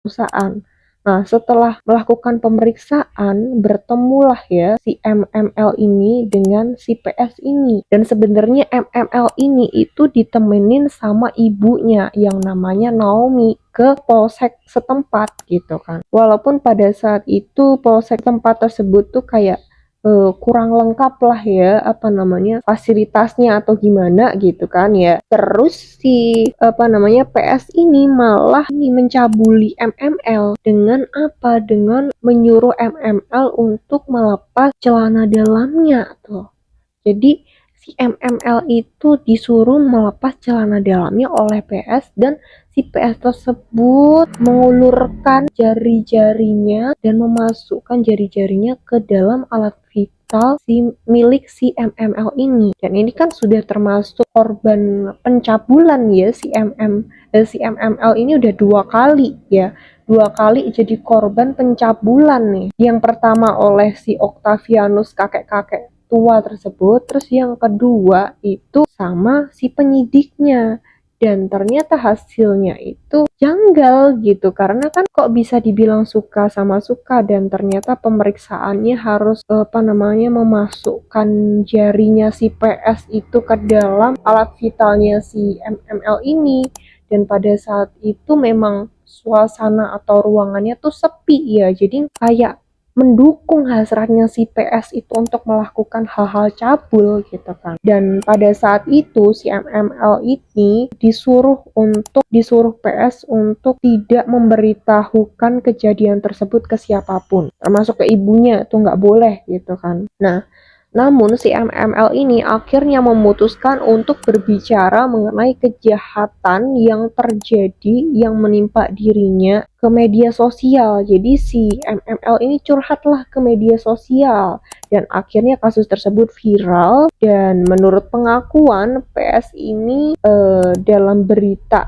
perusahaan. Nah, setelah melakukan pemeriksaan, bertemulah ya si MML ini dengan si PS ini. Dan sebenarnya MML ini itu ditemenin sama ibunya yang namanya Naomi ke polsek setempat gitu kan. Walaupun pada saat itu polsek tempat tersebut tuh kayak kurang lengkap lah ya fasilitasnya atau gimana gitu kan ya. Terus si PS ini malah mencabuli MML dengan apa? Dengan menyuruh MML untuk melepas celana dalamnya tuh. Jadi si MML itu disuruh melepas celana dalamnya oleh PS dan si PS tersebut mengulurkan jari-jarinya dan memasukkan jari-jarinya ke dalam alat vital milik si MML ini. Dan ini kan sudah termasuk korban pencabulan ya si MML ini udah 2 kali ya. 2 kali jadi korban pencabulan nih. Yang pertama oleh si Octavianus kakek-kakek tua tersebut, terus yang kedua itu sama si penyidiknya. Dan ternyata hasilnya itu janggal gitu, karena kan kok bisa dibilang suka sama suka dan ternyata pemeriksaannya harus memasukkan jarinya si PS itu ke dalam alat vitalnya si MML ini. Dan pada saat itu memang suasana atau ruangannya tuh sepi ya, jadi kayak mendukung hasratnya si PS itu untuk melakukan hal-hal cabul gitu kan. Dan pada saat itu si MML ini disuruh PS untuk tidak memberitahukan kejadian tersebut ke siapapun, termasuk ke ibunya, itu nggak boleh gitu kan. Nah, namun si MML ini akhirnya memutuskan untuk berbicara mengenai kejahatan yang terjadi yang menimpa dirinya ke media sosial. Jadi si MML ini curhatlah ke media sosial dan akhirnya kasus tersebut viral. Dan menurut pengakuan PS ini dalam berita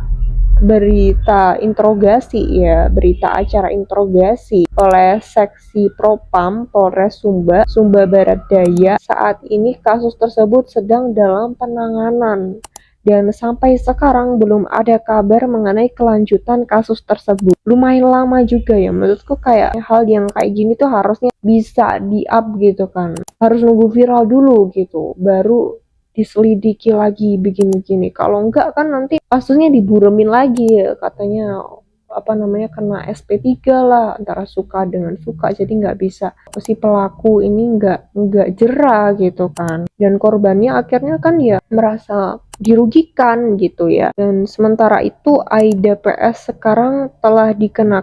interogasi ya, berita acara interogasi oleh seksi Propam Polres Sumba Barat Daya, saat ini kasus tersebut sedang dalam penanganan dan sampai sekarang belum ada kabar mengenai kelanjutan kasus tersebut. Lumayan lama juga ya, menurutku kayak hal yang kayak gini tuh harusnya bisa di-up gitu kan, harus nunggu viral dulu gitu baru diselidiki lagi begini-gini. Kalau enggak kan nanti kasusnya diburemin lagi ya, katanya kena SP3 lah antara suka dengan suka, jadi nggak bisa si pelaku ini nggak jera gitu kan, dan korbannya akhirnya kan ya merasa dirugikan gitu ya. Dan sementara itu Aida PS sekarang telah dikenakan